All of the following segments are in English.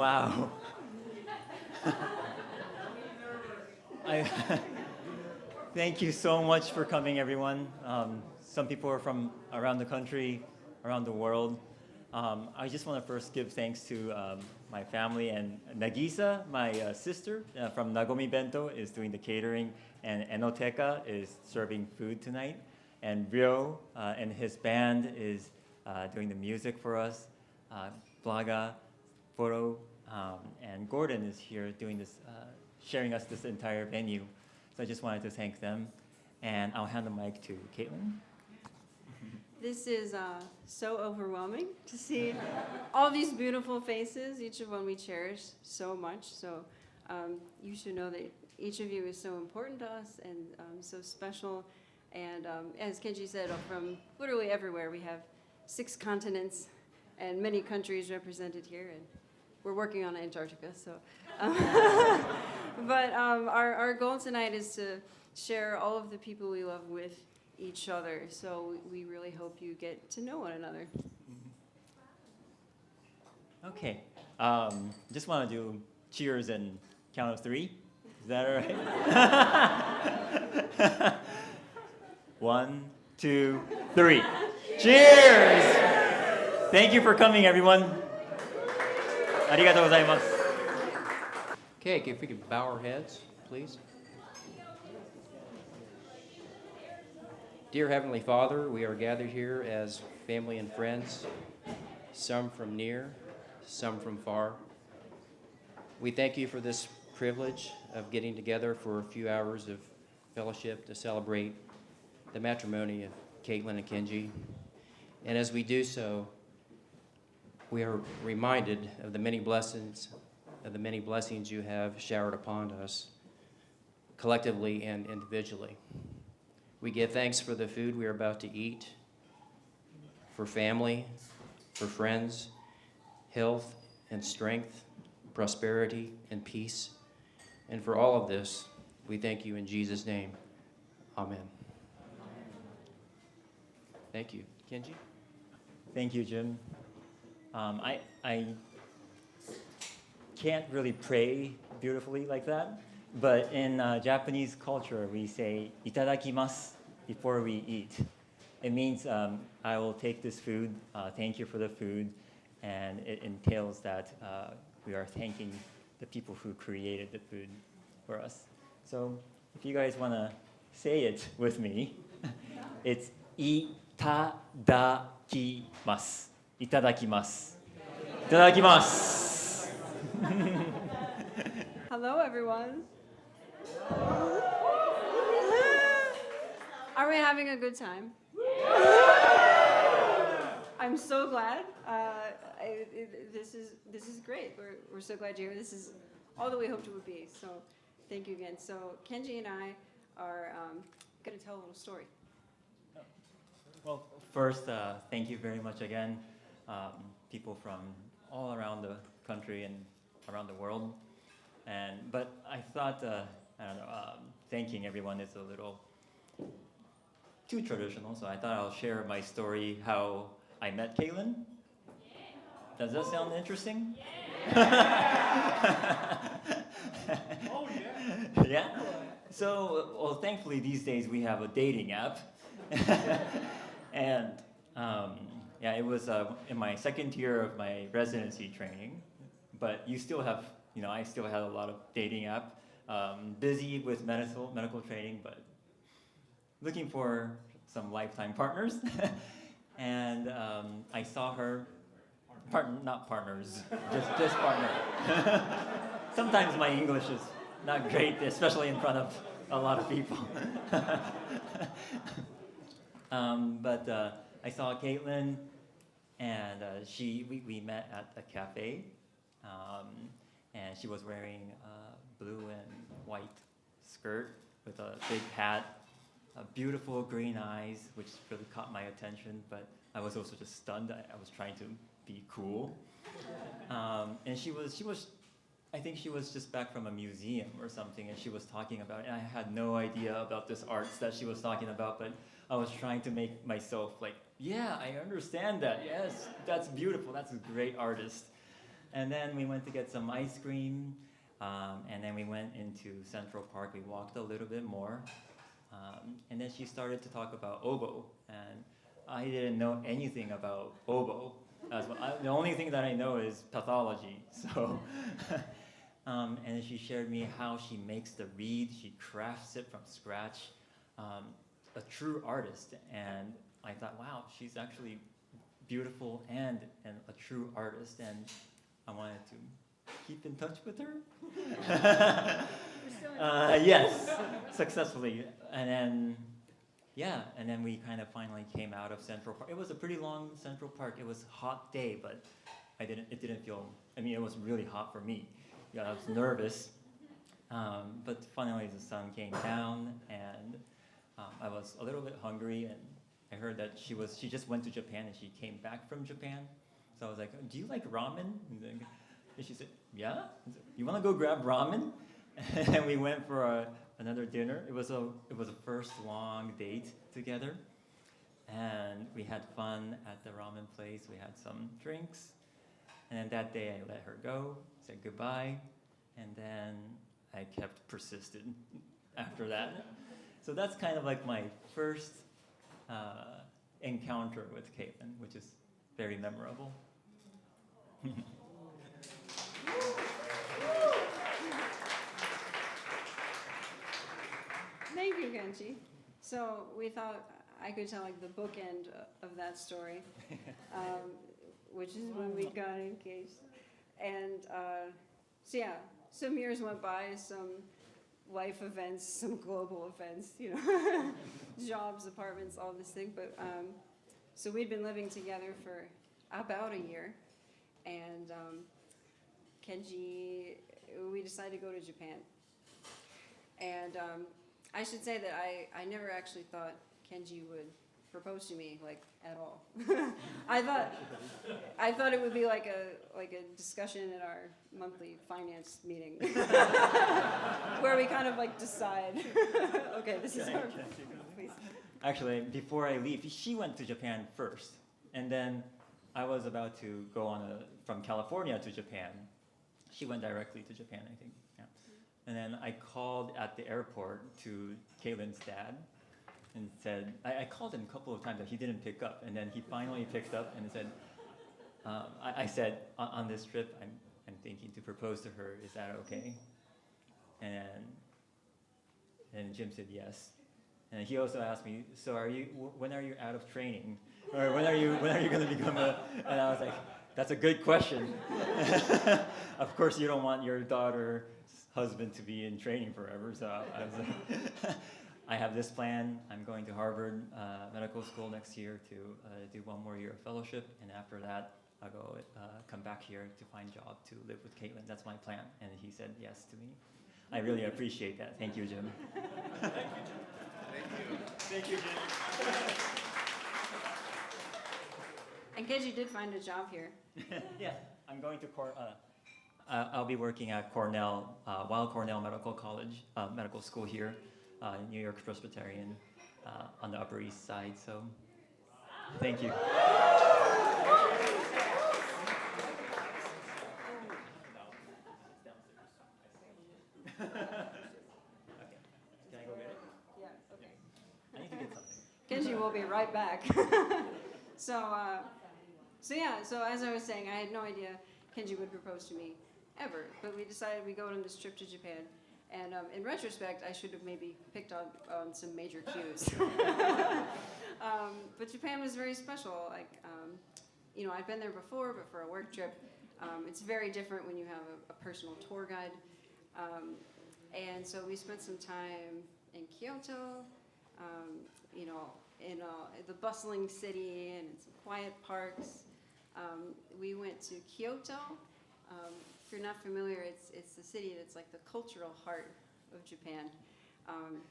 Wow. Thank you so much for coming, everyone. Some people are from around the country, around the world. I just want to first give thanks to my family, and Nagisa, my sister from Nagomi Bento, is doing the catering, and Enoteka is serving food tonight, and Ryo and his band is doing the music for us. Blaga, Foro, and Gordon is here doing this, sharing us this entire venue. So I just wanted to thank them, and I'll hand the mic to Katelyn. This is so overwhelming to see all these beautiful faces, each of them we cherish so much. So you should know that each of you is so important to us and so special. And as Kenji said, from literally everywhere, we have 6 continents and many countries represented here. And we're working on Antarctica, so. But our goal tonight is to share all of the people we love with each other. So we really hope you get to know one another. Okay. Just want to do cheers and count of 3. Is that all right? 1, 2, 3. Cheers! Thank you for coming, everyone. Arigatou gozaimasu. Okay, if we could bow our heads, please. Dear Heavenly Father, we are gathered here as family and friends, some from near, some from far. We thank you for this privilege of getting together for a few hours of fellowship to celebrate the matrimony of Katelyn and Kenji. And as we do so, we are reminded of the many blessings you have showered upon us, collectively and individually. We give thanks for the food we are about to eat, for family, for friends, health and strength, prosperity and peace. And for all of this, we thank you in Jesus' name. Amen. Thank you. Kenji? Thank you, Jim. I can't really pray beautifully like that, but in Japanese culture, we say "itadakimasu" before we eat. It means I will take this food, thank you for the food, and it entails that we are thanking the people who created the food for us. So if you guys want to say it with me, it's itadakimasu. Itadakimasu. Itadakimasu. How Hello, everyone. Are we having a good time? I'm so glad. This is great. We're so glad you're here. This is all that we hoped it would be. So thank you again. So Kenji and I are going to tell a little story. Well, first, thank you very much again, people from all around the country and around the world. But I thought, I don't know, thanking everyone is a little too traditional, so I thought I'll share my story, how I met Katelyn. Does that sound interesting? Oh, yeah. Yeah? So, well, thankfully these days we have a dating app. And yeah, it was in my second year of my residency training, but you still have, I still had a lot of dating app, busy with medical training, but looking for some lifetime partners. And I saw her, not partners, just partner. Sometimes my English is not great, especially in front of a lot of people. But I saw Katelyn, and we met at a cafe, and she was wearing a blue and white skirt with a big hat, beautiful green eyes, which really caught my attention, but I was also just stunned. I was trying to be cool. And she was, I think she was just back from a museum or something, and she was talking about it, and I had no idea about this arts that she was talking about, but I was trying to make myself like, yeah, I understand that. Yes, that's beautiful. That's a great artist. And then we went to get some ice cream, and then we went into Central Park. We walked a little bit more, and then she started to talk about oboe, and I didn't know anything about oboe. The only thing that I know is pathology. So, and then she shared me how she makes the reed. She crafts it from scratch. A true artist, and I thought, wow, she's actually beautiful and a true artist, and I wanted to keep in touch with her. Yes, successfully, and then we kind of finally came out of Central Park. It was a pretty long Central Park. It was a hot day, but it didn't feel. I mean, it was really hot for me. Yeah, I was nervous, but finally the sun came down, and I was a little bit hungry, and I heard that she just went to Japan and she came back from Japan. So I was like, do you like ramen? And she said, yeah. You want to go grab ramen? And we went for another dinner. It was a first long date together, and we had fun at the ramen place. We had some drinks, and then that day I let her go, said goodbye, and then I kept persistent after that. So that's kind of like my first encounter with Katelyn, which is very memorable. Thank you, Kenji. So we thought I could tell like the bookend of that story, which is when we got engaged. And so yeah, some years went by, some life events, some global events, jobs, apartments, all this thing. But so we'd been living together for about a year, and Kenji, we decided to go to Japan. And I should say that I never actually thought Kenji would propose to me like at all. I thought it would be like a discussion at our monthly finance meeting where we kind of like decide, okay, this is our please. Actually, before I leave, she went to Japan first, and then I was about to go from California to Japan. She went directly to Japan, I think. Yeah. And then I called at the airport to Katelyn's dad and said, I called him a couple of times, but he didn't pick up. And then he finally picked up and said, I said, on this trip, I'm thinking to propose to her. Is that okay? And Jim said yes. And he also asked me, so when are you out of training? Or when are you going to become and I was like, that's a good question. Of course you don't want your daughter's husband to be in training forever. So I was like, I have this plan. I'm going to Harvard Medical School next year to do one more year of fellowship, and after that, I'll go come back here to find a job to live with Katelyn. That's my plan, and he said yes to me. I really appreciate that. Thank you, Jim. Thank you, Jim. Thank you, Jim. And Kenji did find a job here. Yeah, I'm going to I'll be working at Cornell, Weill Cornell Medical College, medical school here, New York Presbyterian, on the Upper East Side. So, thank you. Can I go get it? Yeah, okay. I need to get something. Kenji will be right back. So as I was saying, I had no idea Kenji would propose to me ever, but we decided we'd go on this trip to Japan. And in retrospect, I should have maybe picked on some major cues. But Japan was very special. Like, I'd been there before, but for a work trip, it's very different when you have a personal tour guide. And so we spent some time in Kyoto, in the bustling city and some quiet parks. We went to Kyoto. If you're not familiar, it's the city that's like the cultural heart of Japan.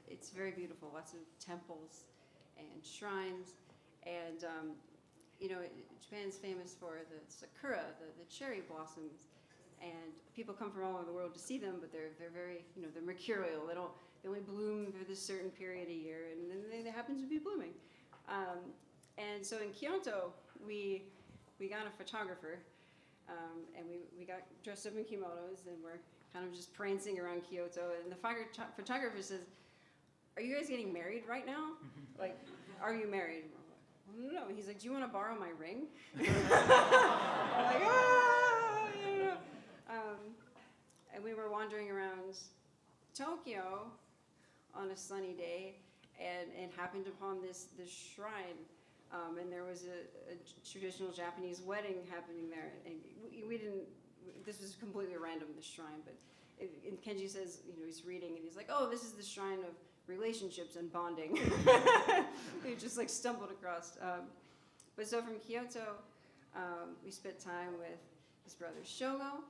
It's very beautiful, lots of temples and shrines. And, Japan's famous for the sakura, the cherry blossoms. And people come from all over the world to see them, but they're very, they're mercurial. They only bloom for this certain period a year, and then they happen to be blooming. And so in Kyoto, we got a photographer, and we got dressed up in kimonos, and we're kind of just prancing around Kyoto. And the photographer says, "Are you guys getting married right now? Like, are you married?" Well, no. He's like, "Do you want to borrow my ring?" I'm like, "Ah!" And we were wandering around Tokyo on a sunny day, and happened upon this shrine. And there was a traditional Japanese wedding happening there. And we didn't, this was completely random, this shrine, but and Kenji says, he's reading, and he's like, "Oh, this is the shrine of relationships and bonding." We just like stumbled across. But so from Kyoto, we spent time with his brother Shogo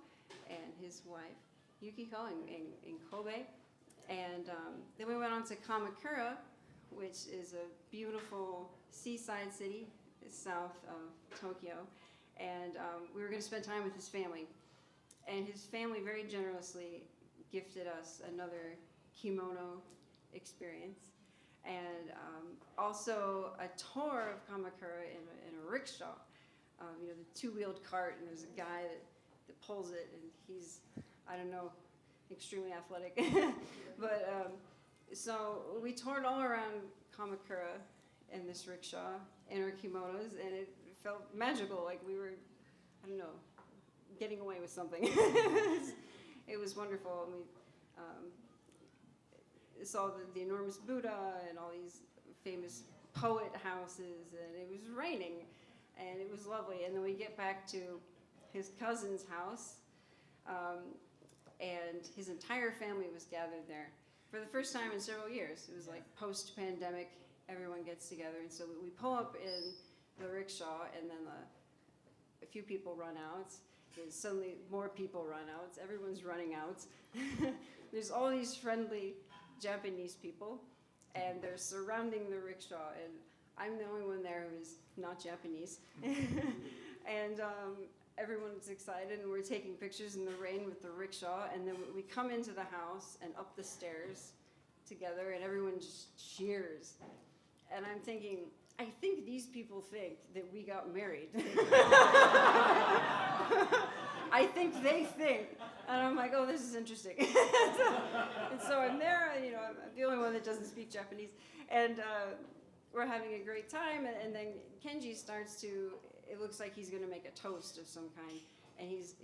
and his wife Yukiko in Kobe. And then we went on to Kamakura, which is a beautiful seaside city south of Tokyo. And we were going to spend time with his family. And his family very generously gifted us another kimono experience. And also a tour of Kamakura in a rickshaw. The two-wheeled cart, and there's a guy that pulls it, and he's, I don't know, extremely athletic. But so we toured all around Kamakura in this rickshaw in our kimonos, and it felt magical, like we were, I don't know, getting away with something. It was wonderful. And we saw the enormous Buddha and all these famous poet houses, and it was raining, and it was lovely. And then we get back to his cousin's house, and his entire family was gathered there for the first time in several years. It was like post-pandemic, everyone gets together, and so we pull up in the rickshaw, and then a few people run out. There's suddenly more people run out. Everyone's running out. There's all these friendly Japanese people, and they're surrounding the rickshaw, and I'm the only one there who is not Japanese. And everyone's excited, and we're taking pictures in the rain with the rickshaw, and then we come into the house and up the stairs together, and everyone just cheers. And I'm thinking, I think these people think that we got married. I think they think. And I'm like, oh, this is interesting. And so I'm there, I'm the only one that doesn't speak Japanese. And we're having a great time, and then Kenji starts to, it looks like he's going to make a toast of some kind, and he's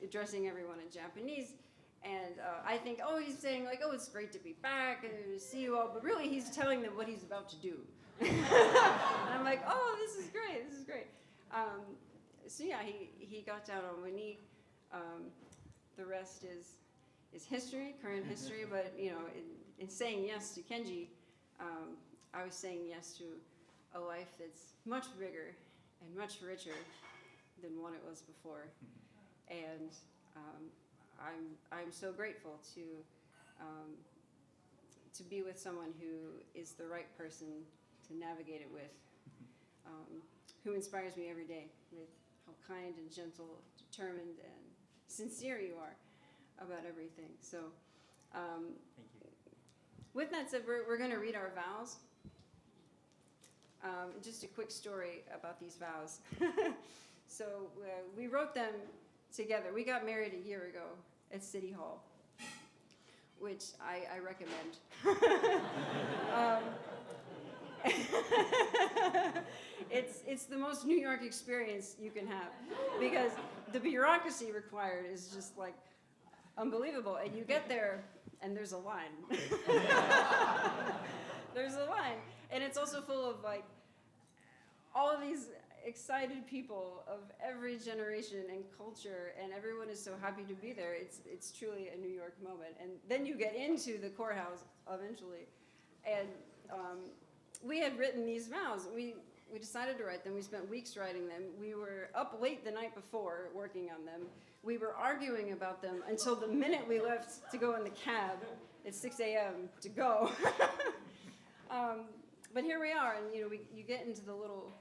addressing everyone in Japanese, and I think, oh, he's saying like, oh, it's great to be back and to see you all, but really he's telling them what he's about to do. And I'm like, oh, this is great. So yeah, he got down on one knee. The rest is is history, current history, but in saying yes to Kenji, I was saying yes to a life that's much bigger and much richer than what it was before. And I'm so grateful to be with someone who is the right person to navigate it with, who inspires me every day with how kind and gentle, determined, and sincere you are about everything. So Thank you. with that said, we're going to read our vows. Just a quick story about these vows. So we wrote them together. We got married a year ago at City Hall, which I recommend. It's the most New York experience you can have, because the bureaucracy required is just like unbelievable. And you get there and there's a line. There's a line. And it's also full of like all of these excited people of every generation and culture, and everyone is so happy to be there. It's truly a New York moment. And then you get into the courthouse eventually. And we had written these vows. We decided to write them. We spent weeks writing them. We were up late the night before working on them. We were arguing about them until the minute we left to go in the cab at 6 a.m. to go. But here we are, and you get into the little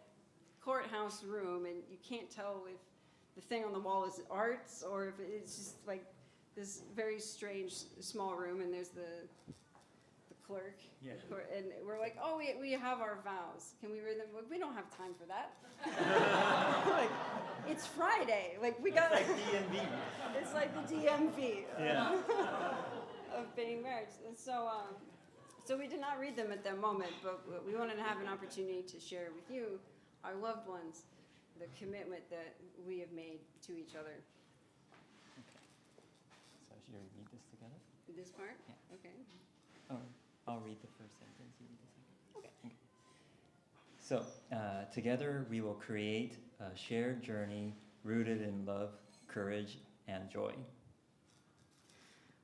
courthouse room, and you can't tell if the thing on the wall is arts or if it's just like this very strange small room, and there's the clerk. Yeah. And we're like, oh, we have our vows. Can we read them? Like, we don't have time for that. Like, it's Friday. Like, we got. It's like DMV. It's like the DMV Yeah. of being married. And so we did not read them at that moment, but we wanted to have an opportunity to share with you, our loved ones, the commitment that we have made to each other. So should we read this together? This part? Yeah. Okay. Oh, I'll read the first sentence. You read the second. Okay. So together we will create a shared journey rooted in love, courage, and joy.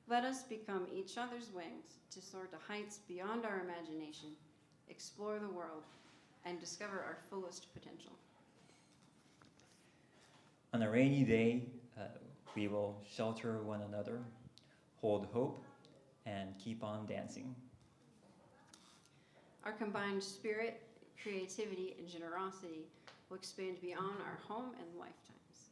Let us become each other's wings to soar to heights beyond our imagination, explore the world, and discover our fullest potential. On a rainy day, we will shelter one another, hold hope, and keep on dancing. Our combined spirit, creativity, and generosity will expand beyond our home and lifetimes.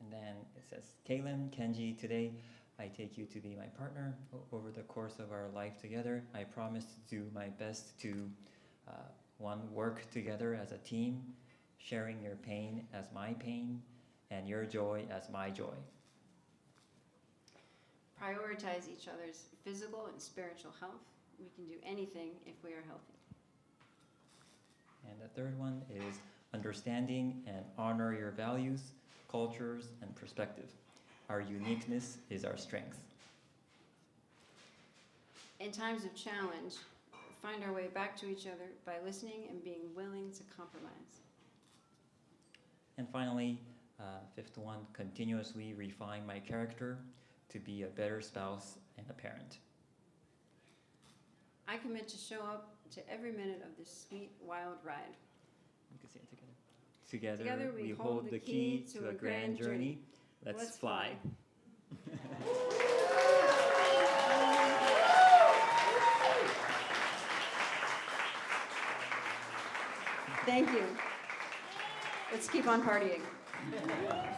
And then it says, Katelyn, Kenji, today I take you to be my partner. Over the course of our life together, I promise to do my best to, work together as a team, sharing your pain as my pain, and your joy as my joy. Prioritize each other's physical and spiritual health. We can do anything if we are healthy. And the third one is understanding and honor your values, cultures, and perspective. Our uniqueness is our strength. In times of challenge, find our way back to each other by listening and being willing to compromise. And finally, fifth one, continuously refine my character to be a better spouse and a parent. I commit to show up to every minute of this sweet, wild ride. You can say it together. Together we hold the key to a grand journey. Let's fly. Thank you. Let's keep on partying.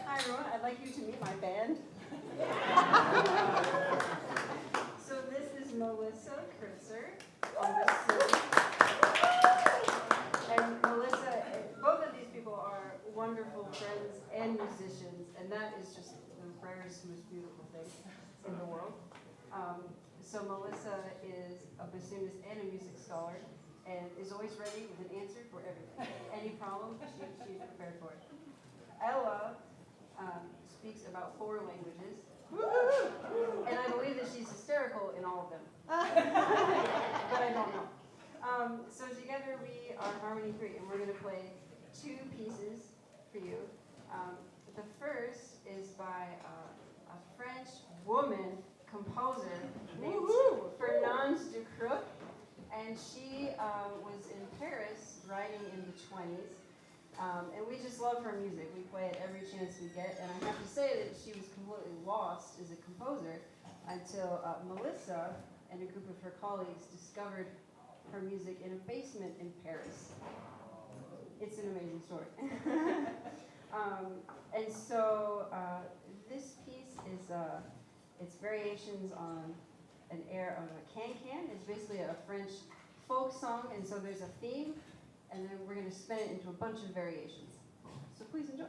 Hi everyone, I'd like you to meet my band. So this is Melissa Kritzer on the flute. And Melissa, both of these people are wonderful friends and musicians, and that is just the rarest, most beautiful thing in the world. So Melissa is a bassoonist and a music scholar, and is always ready with an answer for everything. Any problem, she's prepared for it. Ella speaks about 4 languages, and I believe that she's hysterical in all of them, but I don't know. So together we are Harmony 3, and we're going to play 2 pieces for you. The first is by a French woman composer named Fernande Ducroux, and she was in Paris writing in the 20s. And we just love her music. We play it every chance we get. And I have to say that she was completely lost as a composer until Melissa and a group of her colleagues discovered her music in a basement in Paris. It's an amazing story. And so this piece is it's variations on an air of a can-can. It's basically a French folk song, and so there's a theme, and then we're going to spin it into a bunch of variations. So please enjoy.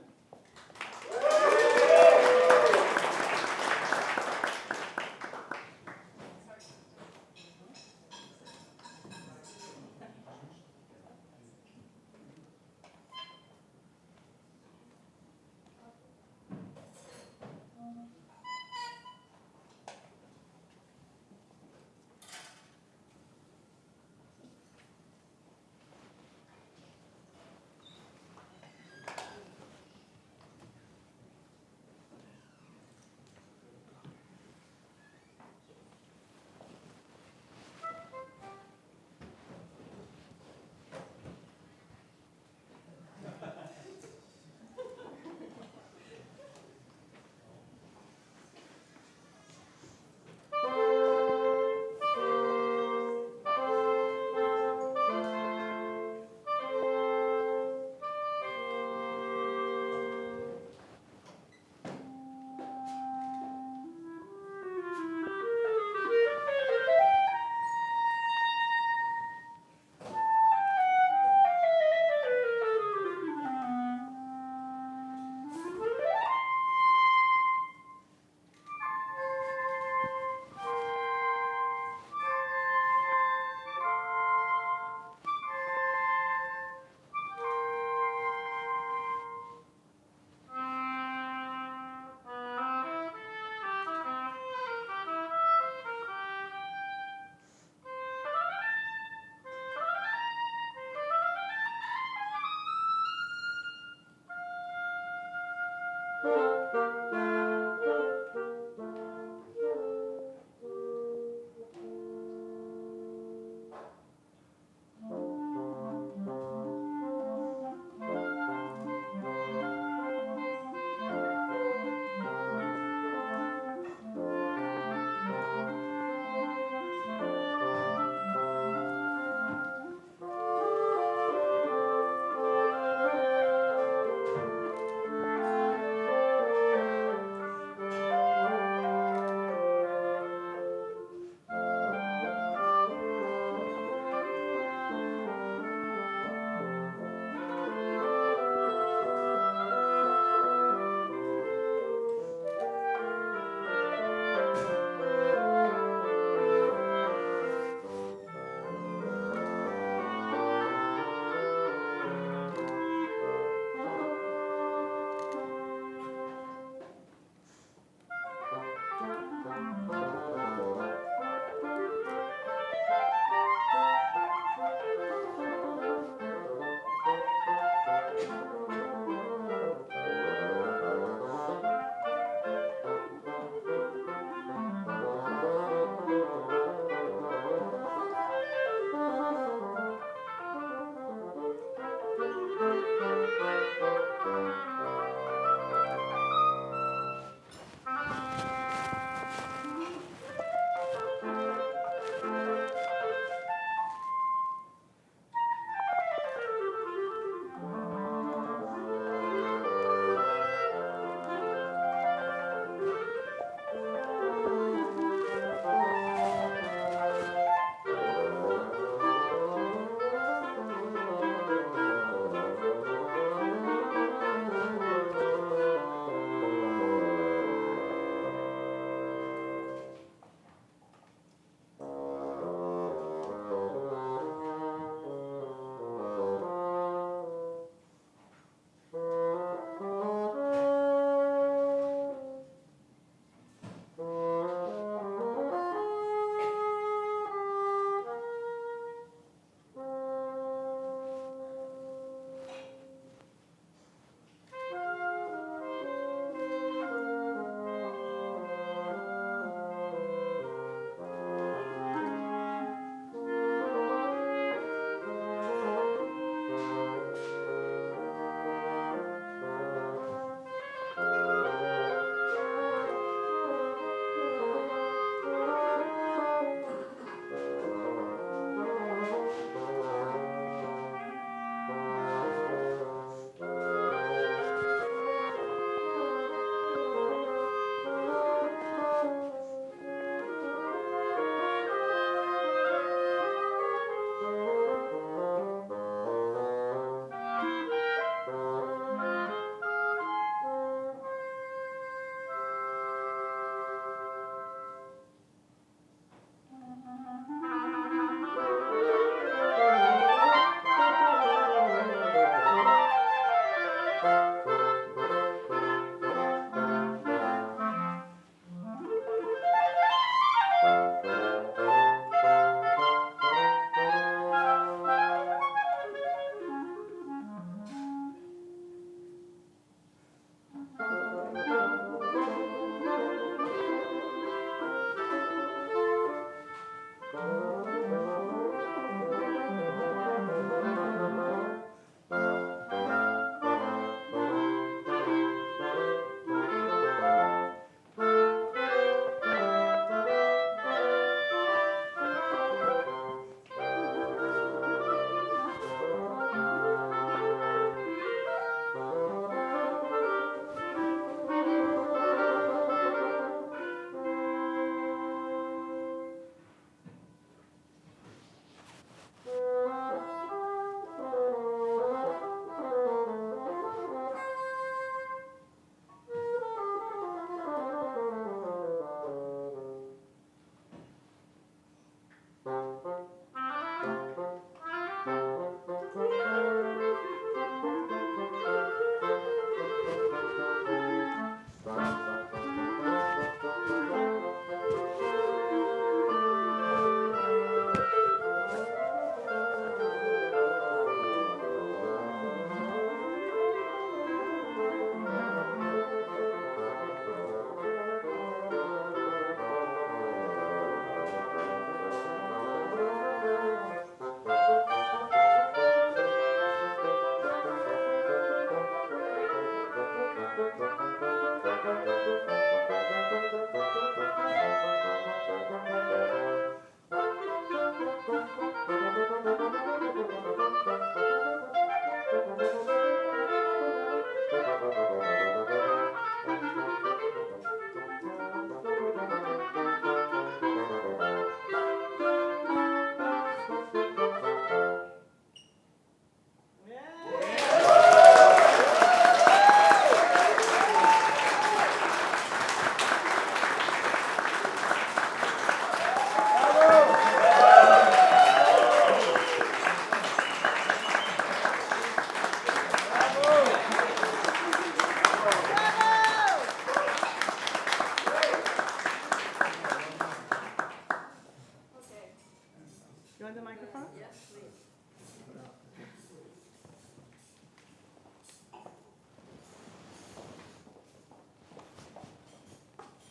wanted the microphone? Yes, please.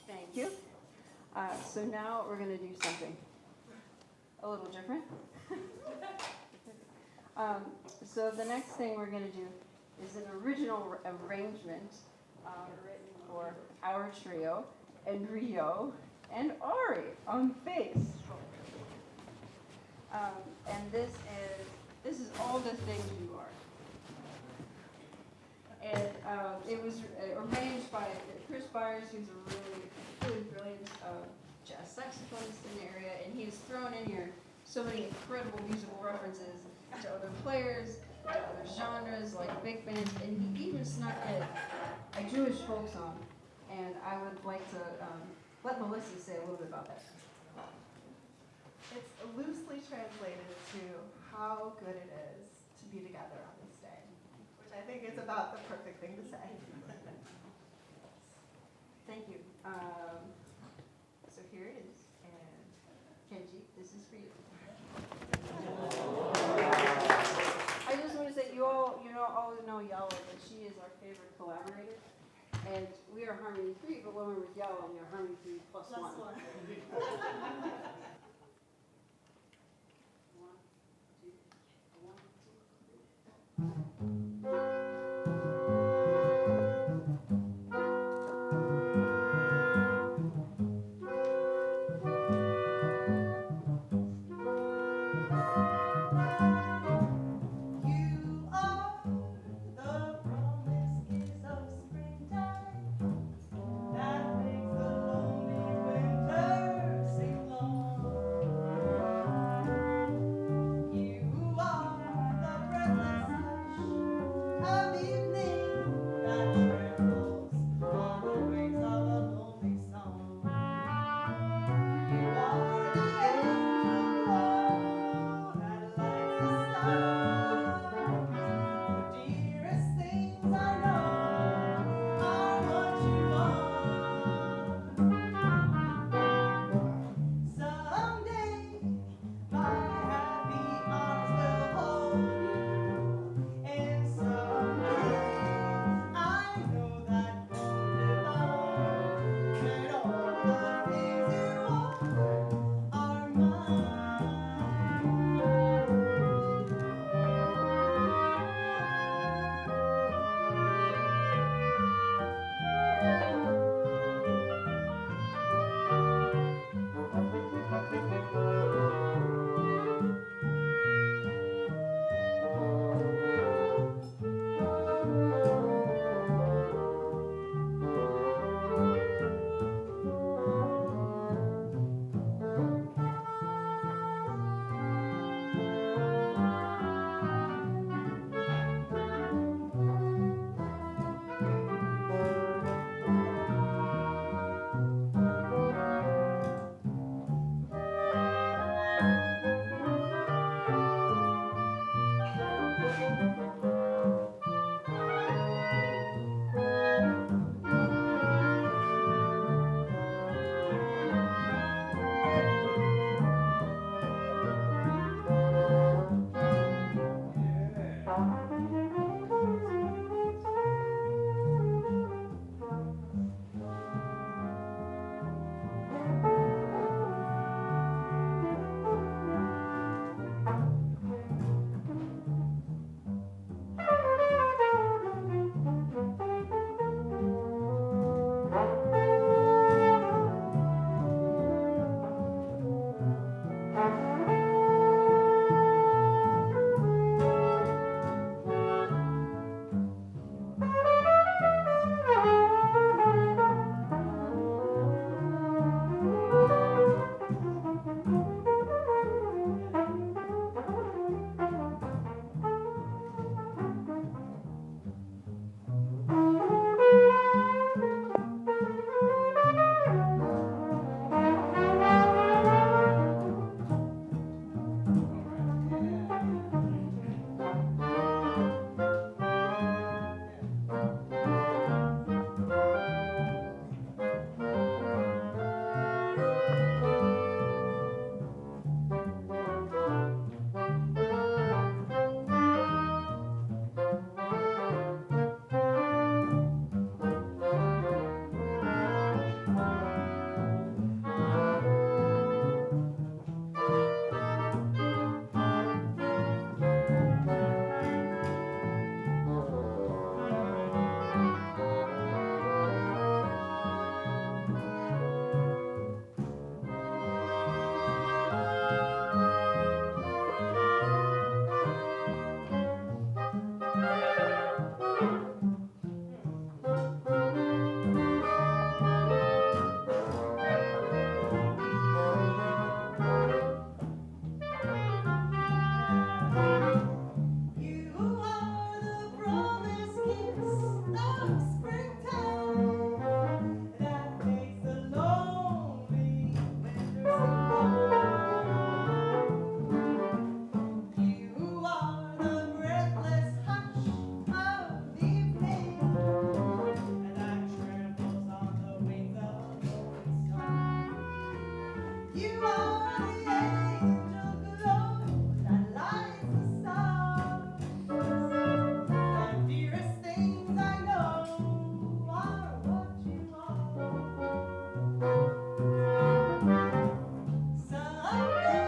Thank you. So now we're going to do something a little different. So the next thing we're going to do is an original arrangement written for our trio, and Rio and Ari on bass. And this is all the things you are. And it was arranged by Chris Byers, who's a really brilliant jazz saxophonist in the area, and he has thrown in here so many incredible musical references to other players, to other genres like big bands, and he even snuck in a Jewish folk song. And I would like to let Melissa say a little bit about that. It's loosely translated to how good it is to be together on this day, which I think is about the perfect thing to say. Thank you. So here it is, and Kenji, this is for you. I just want to say, you all know Yellow, but she is our favorite collaborator. And we are Harmony 3, but when we're with Yellow, we are Harmony 3 plus 1. One, two, one, two, three. You are the promise of springtime that makes the lonely winter You are the angel glow that lights the stars. The dearest things I know are what you are. Someday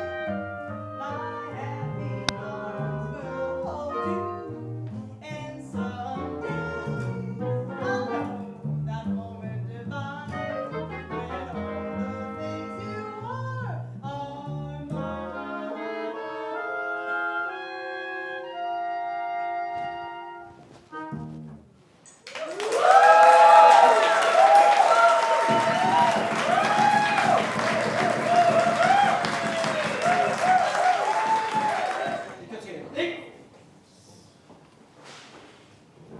my happy arms will hold you, and someday I'll know that moment divine when all the things you are mine.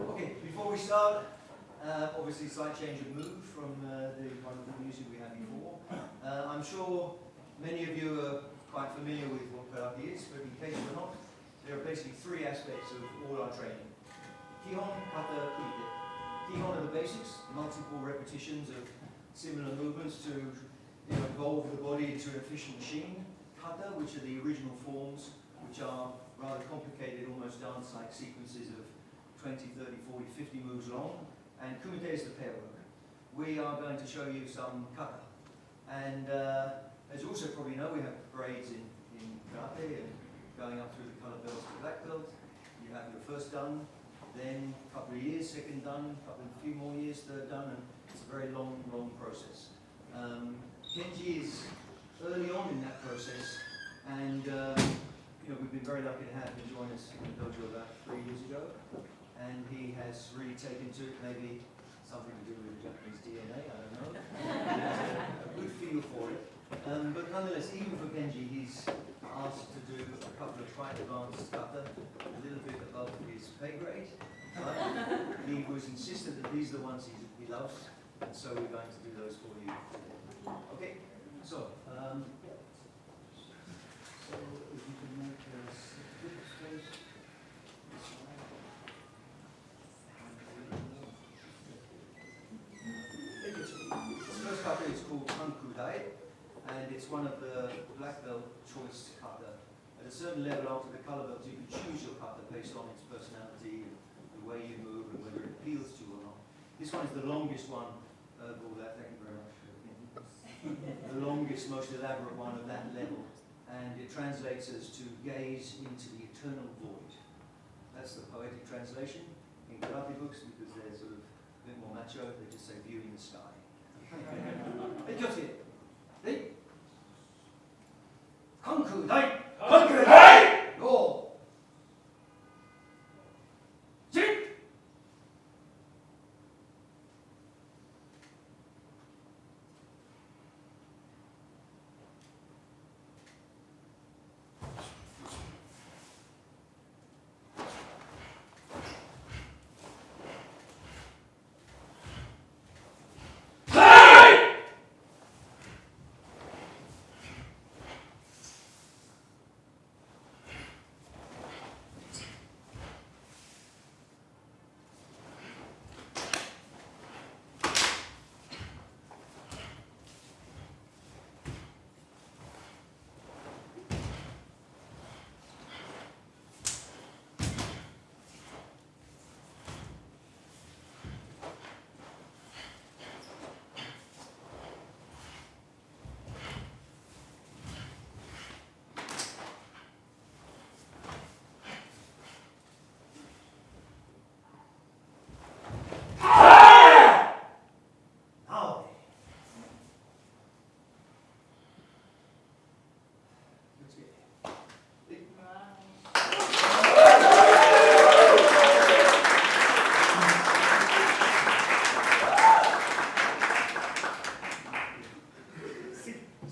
Okay, before we start, obviously slight change of mood from the wonderful music we had before. I'm sure many of you are quite familiar with what karate is, but in case you're not, there are basically three aspects of all our training. Kihon, kata, kumite. Kihon are the basics, multiple repetitions of similar movements to evolve the body into an efficient machine. Kata, which are the original forms, which are rather complicated, almost dance-like sequences of 20, 30, 40, 50 moves long. And kumite is the pair work. We are going to show you some kata. And as you also probably know, we have grades in karate and going up through the color belts to black belt. You have your first dan, then a couple of years, second dan, a few more years, third dan, and it's a very long, long process. Kenji is early on in that process, and we've been very lucky to have him join us in the dojo about 3 years ago, and he has really taken to it, maybe something to do with Japanese DNA, I don't know. He has a good feel for it. But nonetheless, even for Kenji, he's asked to do a couple of quite advanced kata, a little bit above his pay grade. But he was insistent that these are the ones he loves, and so we're going to do those for you. Okay, so if you can make a space. The first kata is called Kankudai, and it's one of the black belt choice kata. At a certain level after the color belt, you can choose your kata based on its personality, the way you move, and whether it appeals to you or not. This one is the longest one of all that. Thank you very much. The longest, most elaborate one of that level, and it translates as to gaze into the eternal void. That's the poetic translation in karate books, because they're sort of a bit more macho. They just say viewing the sky. Hey, Kyosuke. Hey. Kankudai. Kankudai. Go. Jit.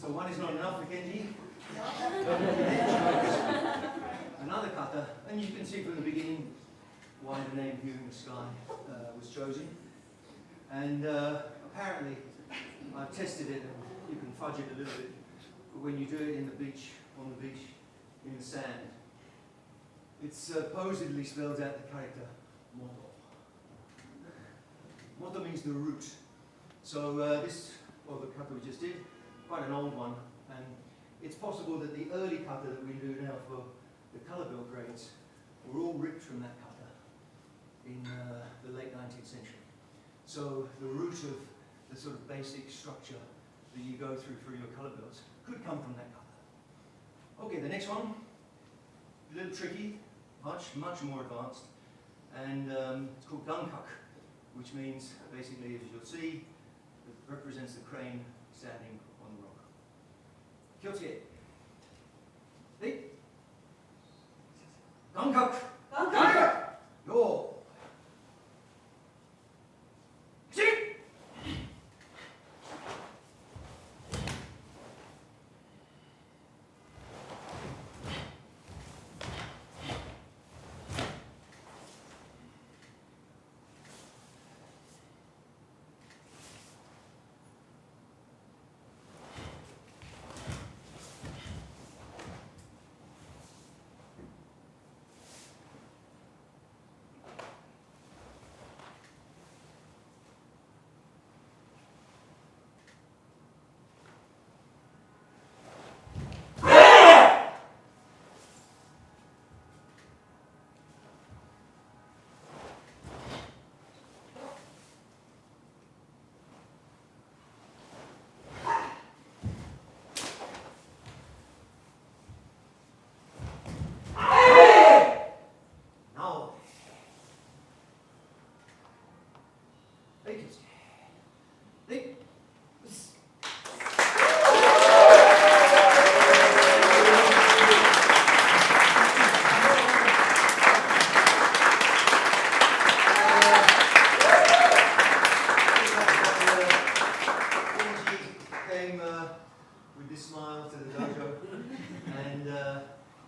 So one is not enough for Kenji. Another kata, and you can see from the beginning why the name Viewing the Sky was chosen. And apparently, I've tested it, and you can fudge it a little bit, but when you do it in the beach, on the beach, in the sand, it supposedly spells out the character Moto. Moto means the root. So the kata we just did, quite an old one, And it's possible that the early kata that we do now for the colour belt grades were all ripped from that kata in the late 19th century. So the root of the sort of basic structure that you go through for your colour belts could come from that kata. Okay, the next one, a little tricky, much more advanced, and it's called Gankaku, which means basically, as you'll see, it represents the crane standing on the rock. Kyotsuke. Hey. Gankaku. Gankaku. Yo. See.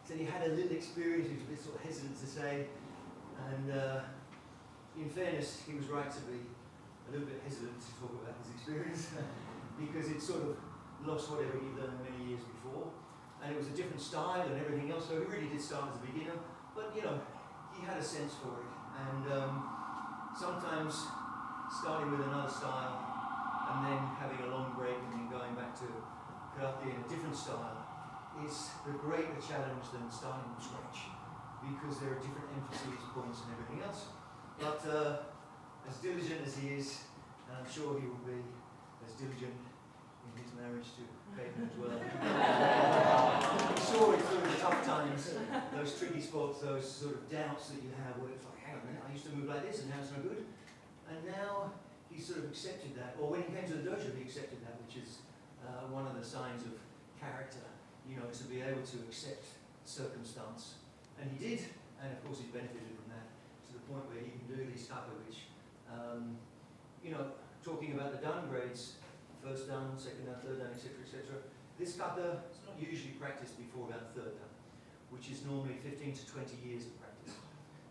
Said he had a little experience, he was a bit sort of hesitant to say, and in fairness, he was right to be a little bit hesitant to talk about his experience because it sort of lost whatever he'd learned many years before, and it was a different style and everything else, so he really did start as a beginner, but you know, he had a sense for it, and sometimes starting with another style and then having a long break and then going back to karate in a different style is a greater challenge than starting from scratch because there are different emphases, points and everything else. But as diligent as he is, and I'm sure he will be as diligent in his marriage to Katelyn as well. He saw it through the tough times, those tricky spots, those sort of doubts that you have where it's like, hang on a minute, I used to move like this and now it's no good. And now he sort of accepted that, or when he came to the dojo he accepted that, which is one of the signs of character, you know, to be able to accept circumstance. And he did, and of course he's benefited from that to the point where he can do these kata which, you know, talking about the dan grades, first dan, second dan, third dan, etc., etc. This kata is not usually practiced before about third dan, which is normally 15 to 20 years of practice.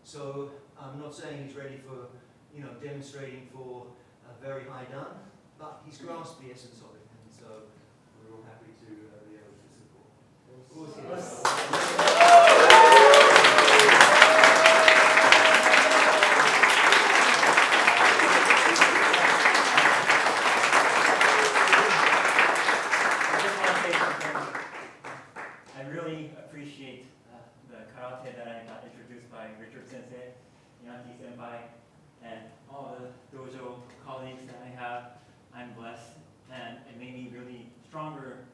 So I'm not saying he's ready for, you know, demonstrating for a very high dan, but he's grasped the essence of it, and so we're all happy to be able to support. I really appreciate the karate that I got introduced by Richard Sensei, Yanti Senpai, and all the dojo colleagues that I have. I'm blessed, and it made me really stronger,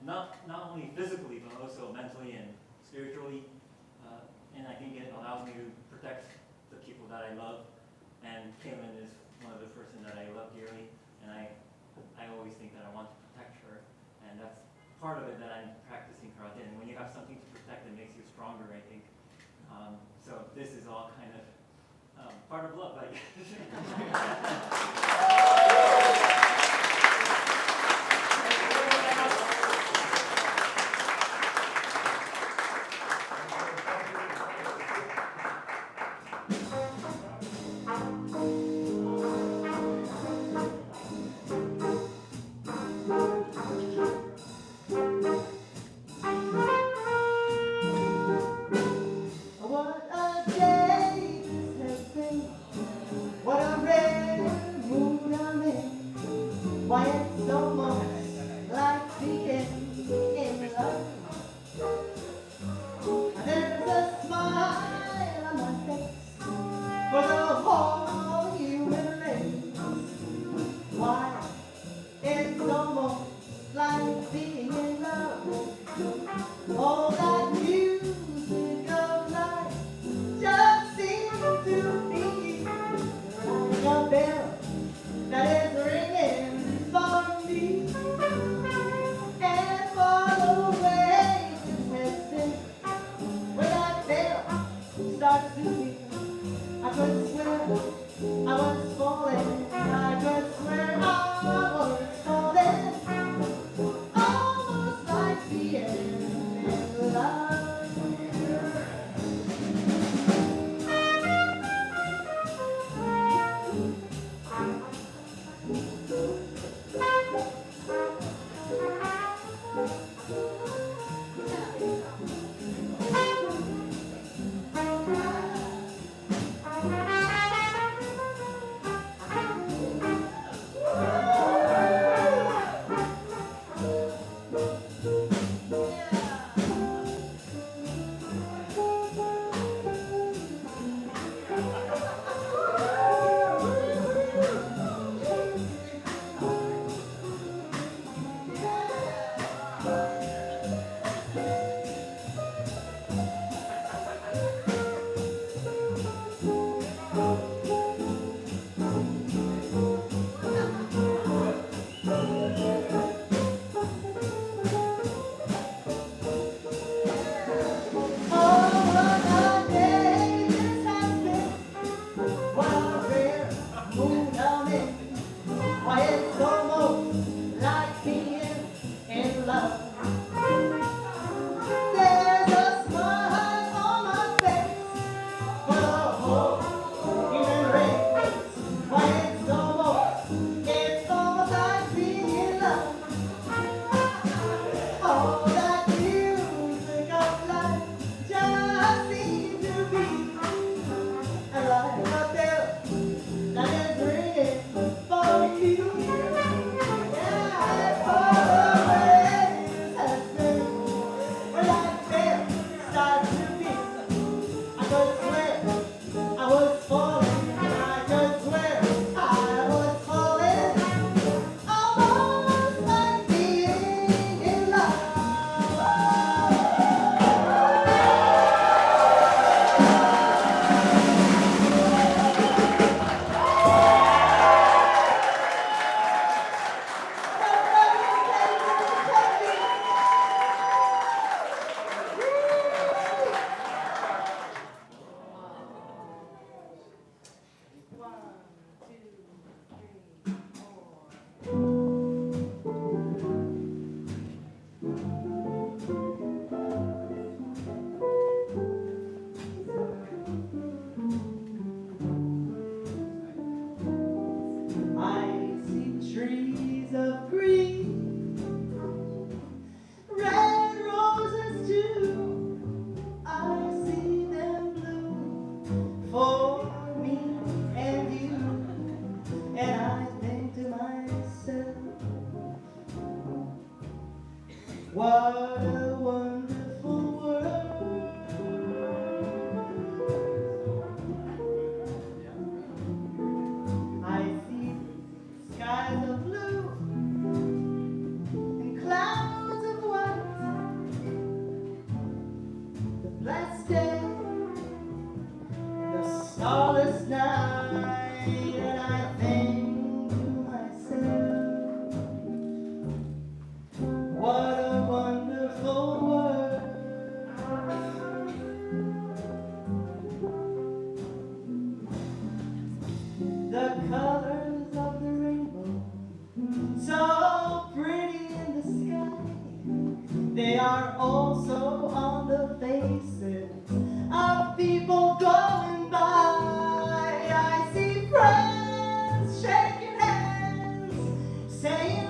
not only physically, but also mentally and spiritually. And I think it allows me to protect the people that I love. And Katelyn is one of the person that I love dearly, and I always think that I want to protect her, and that's part of it that I'm practicing karate. And when you have something to protect, it makes you stronger, I think. So this is all kind of part of love, I guess. What a day this has been. What a rare mood I'm in. in love. There's a smile on my face, but a hope in race. When it's almost like being in love. All that music of life just seems to be like a bell that is ringing for you. Yeah, for the race has been when that bell starts to beat. I could swear I was falling. I could swear I was falling. Almost like being in love. I see trees of green, red roses too. I see them bloom for me and you. And I think to myself, what a wonderful world. I see skies of blue and clouds of white. The blessed day, the starless night, and I think to myself, what a wonderful world. The colors of the rainbow, so pretty in the sky, they are also on the faces of people going by. I see friends shaking hands, saying,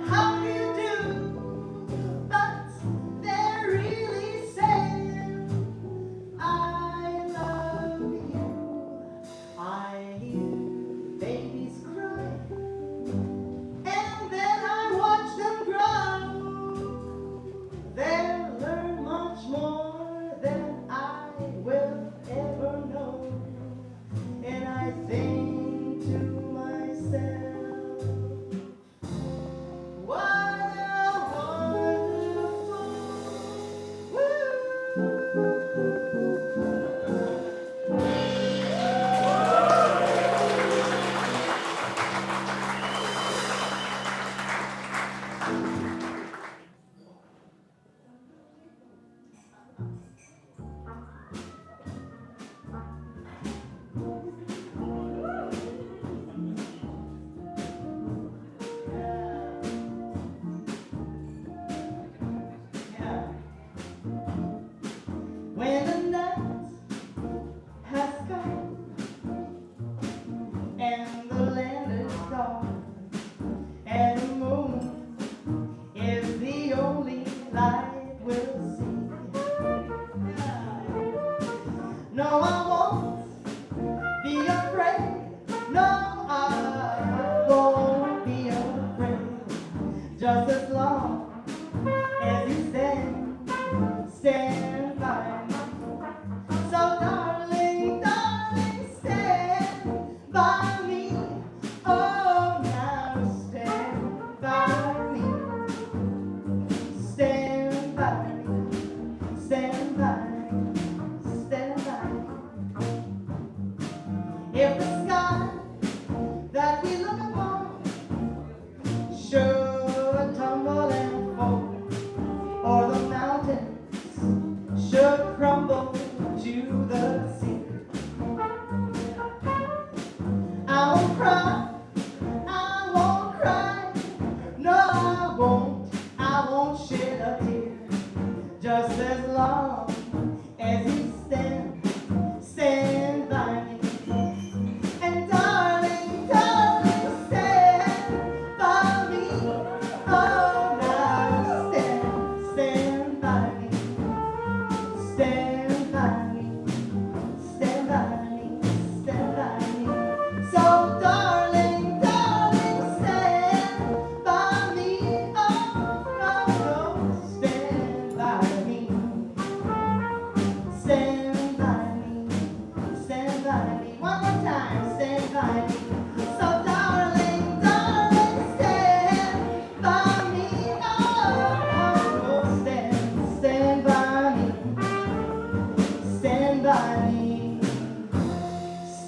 how do you do? But they're really saying, I love you. I hear babies cry, and then I watch them grow. They'll learn much more than I will ever know. And I think to myself, what a wonderful yeah. When the night has come and the land is dark and the moon is the only light we'll see. No, I won't be afraid. No, I won't be afraid. Just as long as you stand by me. So darling, darling, stand by me. Oh, now stand by me. Stand won't shed a tear, just as long as you stand by me. And darling, darling, stand by me. Oh, now stand by me. Stand by me. Stand by me. Stand by me. So, darling, darling, stand by me. Oh, no, no, stand by me. Stand by me. Stand by me. One more time. Stand by me. So, darling, darling, stand by me. Oh, no, stand by me. Stand by me.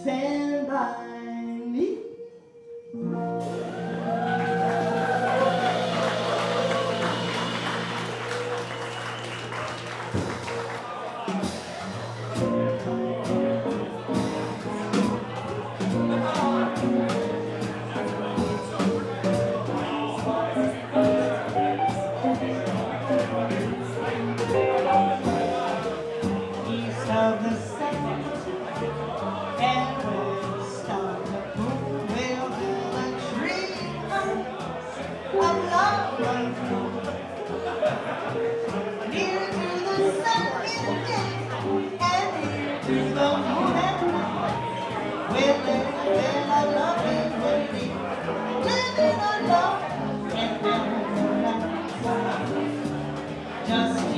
Stand by me. East of the sun and west of the moon will build a tree of love near to the sun in day and near to the moon at night. We'll live in a loving way, live in a love and never life. Just